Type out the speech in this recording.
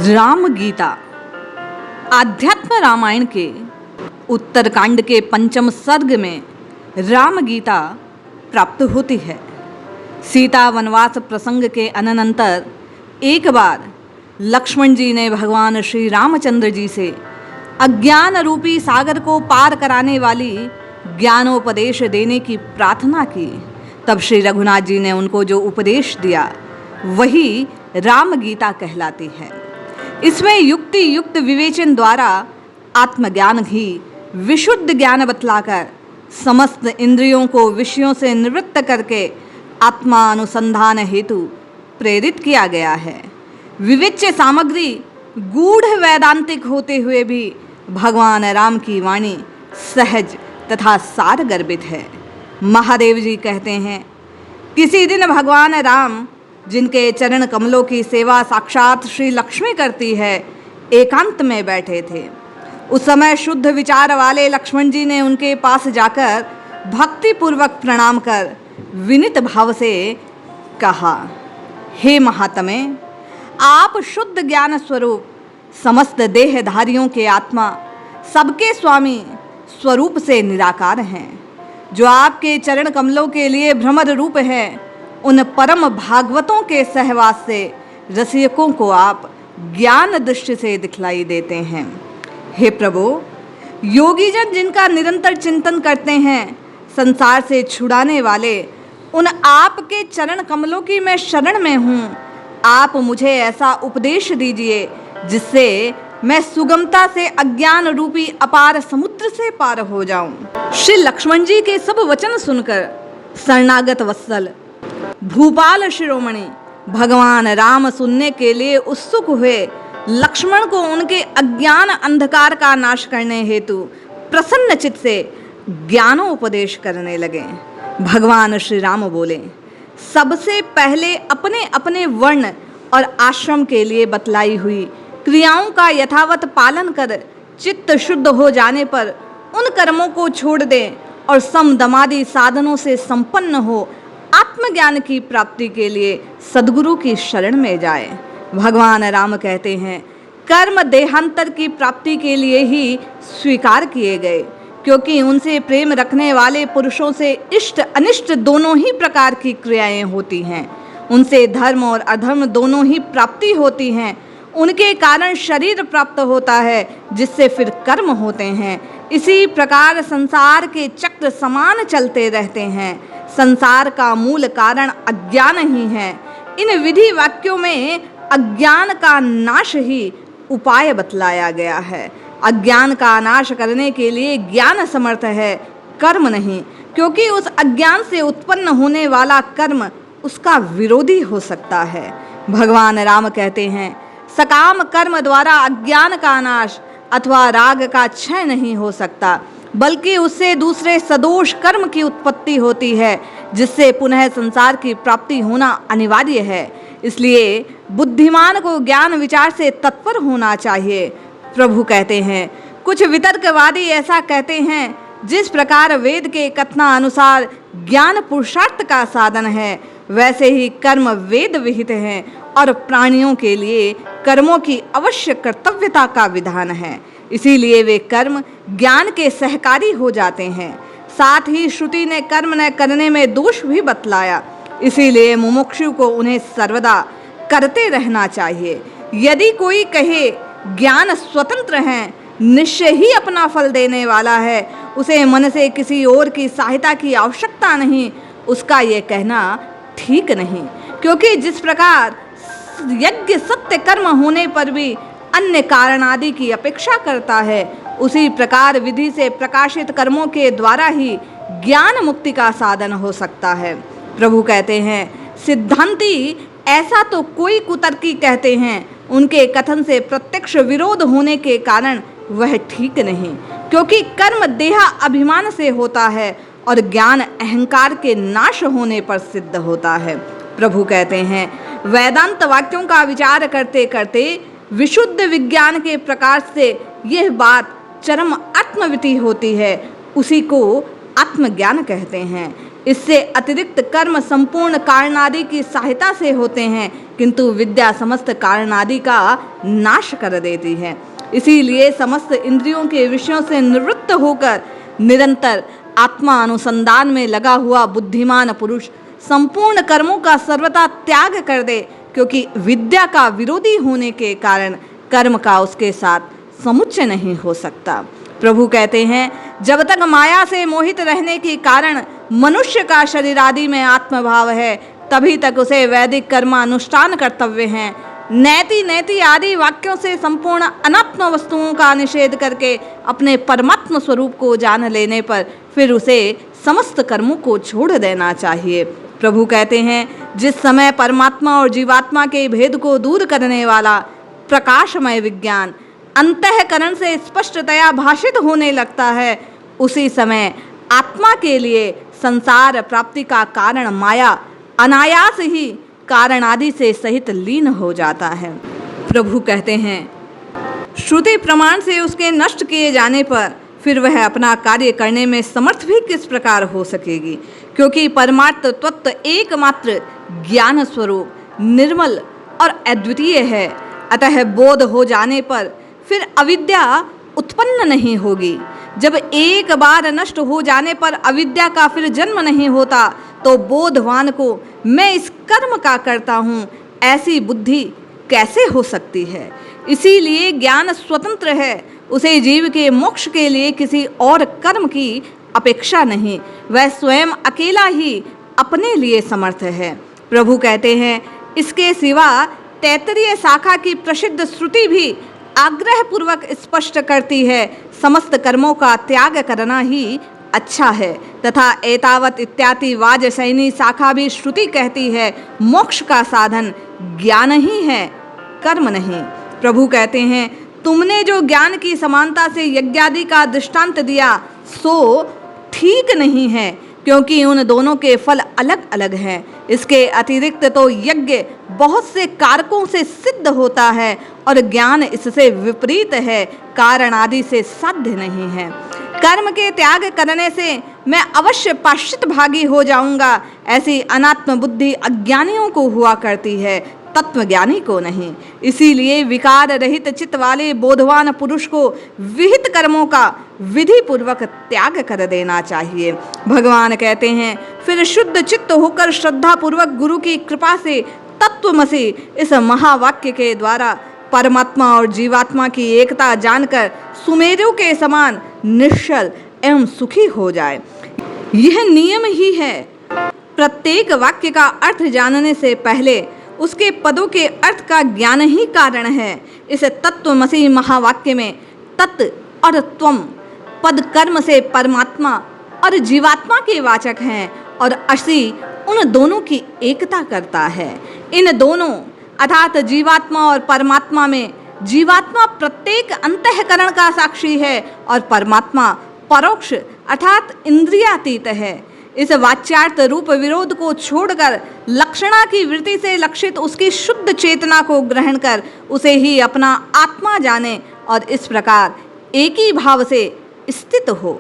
राम गीता आध्यात्म रामायण के उत्तरकांड के पंचम सर्ग में राम गीता प्राप्त होती है। सीता वनवास प्रसंग के अनंतर एक बार लक्ष्मण जी ने भगवान श्री रामचंद्र जी से अज्ञान रूपी सागर को पार कराने वाली ज्ञानोपदेश देने की प्रार्थना की। तब श्री रघुनाथ जी ने उनको जो उपदेश दिया वही राम गीता कहलाती है। इसमें युक्ति युक्त विवेचन द्वारा आत्मज्ञान ही विशुद्ध ज्ञान बतलाकर समस्त इंद्रियों को विषयों से निवृत्त करके आत्मा अनुसंधान हेतु प्रेरित किया गया है। विवेच्य सामग्री गूढ़ वैदांतिक होते हुए भी भगवान राम की वाणी सहज तथा सार गर्भित है। महादेव जी कहते हैं, किसी दिन भगवान राम जिनके चरण कमलों की सेवा साक्षात श्री लक्ष्मी करती है, एकांत में बैठे थे। उस समय शुद्ध विचार वाले लक्ष्मण जी ने उनके पास जाकर भक्ति पूर्वक प्रणाम कर विनित भाव से कहा, हे महात्मे, आप शुद्ध ज्ञान स्वरूप समस्त देहधारियों के आत्मा, सबके स्वामी स्वरूप से निराकार हैं। जो आपके चरण कमलों के लिए भ्रमर रूप है, उन परम भागवतों के सहवास से रसिकों को आप ज्ञान दृष्टि से दिखलाई देते हैं। हे प्रभु, योगी जन जिनका निरंतर चिंतन करते हैं, संसार से छुड़ाने वाले उन आपके चरण कमलों की मैं शरण में हूँ। आप मुझे ऐसा उपदेश दीजिए जिससे मैं सुगमता से अज्ञान रूपी अपार समुद्र से पार हो जाऊं। श्री लक्ष्मण जी के सब वचन सुनकर शरणागत वत्सल भूपाल शिरोमणि भगवान राम सुनने के लिए उत्सुक हुए लक्ष्मण को उनके अज्ञान अंधकार का नाश करने हेतु प्रसन्न चित्त से ज्ञानोपदेश करने लगे। भगवान श्री राम बोले, सबसे पहले अपने अपने वर्ण और आश्रम के लिए बतलाई हुई क्रियाओं का यथावत पालन कर चित्त शुद्ध हो जाने पर उन कर्मों को छोड़ दें और समदमादि साधनों से संपन्न हो आत्मज्ञान की प्राप्ति के लिए सद्गुरु की शरण में जाए। भगवान राम कहते हैं, कर्म देहांतर की प्राप्ति के लिए ही स्वीकार किए गए, क्योंकि उनसे प्रेम रखने वाले पुरुषों से इष्ट अनिष्ट दोनों ही प्रकार की क्रियाएं होती हैं। उनसे धर्म और अधर्म दोनों ही प्राप्ति होती हैं। उनके कारण शरीर प्राप्त होता है, जिससे फिर कर्म होते हैं। इसी प्रकार संसार के चक्र समान चलते रहते हैं। संसार का मूल कारण अज्ञान ही है। इन विधि वाक्यों में अज्ञान का नाश ही उपाय बतलाया गया है। अज्ञान का नाश करने के लिए ज्ञान समर्थ है, कर्म नहीं, क्योंकि उस अज्ञान से उत्पन्न होने वाला कर्म उसका विरोधी हो सकता है। भगवान राम कहते हैं, सकाम कर्म द्वारा अज्ञान का नाश अथवा राग का क्षय नहीं हो सकता, बल्कि उससे दूसरे सदोष कर्म की उत्पत्ति होती है, जिससे पुनः संसार की प्राप्ति होना अनिवार्य है। इसलिए बुद्धिमान को ज्ञान विचार से तत्पर होना चाहिए। प्रभु कहते हैं, कुछ वितर्कवादी ऐसा कहते हैं, जिस प्रकार वेद के कथना अनुसार ज्ञान पुरुषार्थ का साधन है, वैसे ही कर्म वेद विहित हैं और प्राणियों के लिए कर्मों की अवश्य कर्तव्यता का विधान है। इसीलिए वे कर्म ज्ञान के सहकारी हो जाते हैं। साथ ही श्रुति ने कर्म न करने में दोष भी बतलाया। इसीलिए मुमुक्षु को उन्हें सर्वदा करते रहना चाहिए। यदि कोई कहे ज्ञान स्वतंत्र है, निश्चय ही अपना फल देने वाला है, उसे मन से किसी और की सहायता की आवश्यकता नहीं, उसका ये कहना ठीक नहीं। क्योंकि जिस प्रकार यज्ञ सत्य कर्म होने पर भी अन्य कारण आदि की अपेक्षा करता है, उसी प्रकार विधि से प्रकाशित कर्मों के द्वारा ही ज्ञान मुक्ति का साधन हो सकता है। प्रभु कहते हैं, सिद्धांती ऐसा तो कोई कुतर्की कहते हैं, उनके कथन से प्रत्यक्ष विरोध होने के कारण वह ठीक नहीं, क्योंकि कर्म देहा अभिमान से होता है और ज्ञान अहंकार के नाश होने पर सिद्ध होता है। प्रभु कहते हैं, वेदांत वाक्यों का विचार करते करते विशुद्ध विज्ञान के प्रकाश से यह बात चरम आत्मविति होती है, उसी को आत्मज्ञान कहते हैं। इससे अतिरिक्त कर्म संपूर्ण कारणादि की सहायता से होते हैं, किंतु विद्या समस्त कारणादि का नाश कर देती है। इसीलिए समस्त इंद्रियों के विषयों से निवृत्त होकर निरंतर आत्मा अनुसंधान में लगा हुआ बुद्धिमान पुरुष संपूर्ण कर्मों का सर्वथा त्याग कर दे, क्योंकि विद्या का विरोधी होने के कारण कर्म का उसके साथ समुच्चय नहीं हो सकता। प्रभु कहते हैं, जब तक माया से मोहित रहने के कारण मनुष्य का शरीर आदि में आत्मभाव है, तभी तक उसे वैदिक कर्मानुष्ठान कर्तव्य हैं। नैति नैति आदि वाक्यों से संपूर्ण अनात्म वस्तुओं का निषेध करके अपने परमात्म स्वरूप को जान लेने पर फिर उसे समस्त कर्मों को छोड़ देना चाहिए। प्रभु कहते हैं, जिस समय परमात्मा और जीवात्मा के भेद को दूर करने वाला प्रकाशमय विज्ञान अंतःकरण से स्पष्टतया भाषित होने लगता है, उसी समय आत्मा के लिए संसार प्राप्ति का कारण माया अनायास ही कारण आदि से सहित लीन हो जाता है। प्रभु कहते हैं, श्रुति प्रमाण से उसके नष्ट किए जाने पर फिर वह अपना कार्य करने में समर्थ भी किस प्रकार हो सकेगी, क्योंकि परमार्थ तत्व एकमात्र ज्ञान स्वरूप निर्मल और अद्वितीय है। अतः बोध हो जाने पर फिर अविद्या उत्पन्न नहीं होगी। जब एक बार नष्ट हो जाने पर अविद्या का फिर जन्म नहीं होता, तो बोधवान को मैं इस कर्म का करता हूँ ऐसी बुद्धि कैसे हो सकती है। इसीलिए ज्ञान स्वतंत्र है, उसे जीव के मोक्ष के लिए किसी और कर्म की अपेक्षा नहीं, वह स्वयं अकेला ही अपने लिए समर्थ है। प्रभु कहते हैं, इसके सिवा तैत्तरीय शाखा की प्रसिद्ध श्रुति भी आग्रह पूर्वक स्पष्ट करती है, समस्त कर्मों का त्याग करना ही अच्छा है, तथा एतावत इत्यादि वाजसैनी शाखा भी श्रुति कहती है, मोक्ष का साधन ज्ञान ही है, कर्म नहीं। प्रभु कहते हैं, तुमने जो ज्ञान की समानता से यज्ञादि का दृष्टांत दिया सो ठीक नहीं है, क्योंकि उन दोनों के फल अलग अलग हैं। इसके अतिरिक्त तो यज्ञ बहुत से कारकों से सिद्ध होता है और ज्ञान इससे विपरीत है, कारण आदि से साध्य नहीं है। कर्म के त्याग करने से मैं अवश्य पाश्चित भागी हो जाऊंगा, ऐसी अनात्म बुद्धि अज्ञानियों को हुआ करती है, तत्वज्ञानी को नहीं। इसीलिए विकार रहित चित्त वाले बोधवान पुरुष को विहित कर्मों का विधि पूर्वक त्याग कर देना चाहिए। भगवान कहते हैं, फिर शुद्ध चित्त होकर श्रद्धा पूर्वक गुरु की कृपा से तत्वमसि इस महावाक्य के द्वारा परमात्मा और जीवात्मा की एकता जानकर सुमेरु के समान निश्चल एवं सुखी हो जाए। यह नियम ही है। प्रत्येक वाक्य का अर्थ जानने से पहले उसके पदों के अर्थ का ज्ञान ही कारण है। इस तत्वमसि महावाक्य में तत् और त्वम पद कर्म से परमात्मा और जीवात्मा के वाचक हैं और असि उन दोनों की एकता करता है। इन दोनों अर्थात जीवात्मा और परमात्मा में जीवात्मा प्रत्येक अंतःकरण का साक्षी है और परमात्मा परोक्ष अर्थात इंद्रियातीत है। इस वाच्यार्थ रूप विरोध को छोड़कर लक्षणा की वृत्ति से लक्षित उसकी शुद्ध चेतना को ग्रहण कर उसे ही अपना आत्मा जाने और इस प्रकार एक ही भाव से स्थित हो।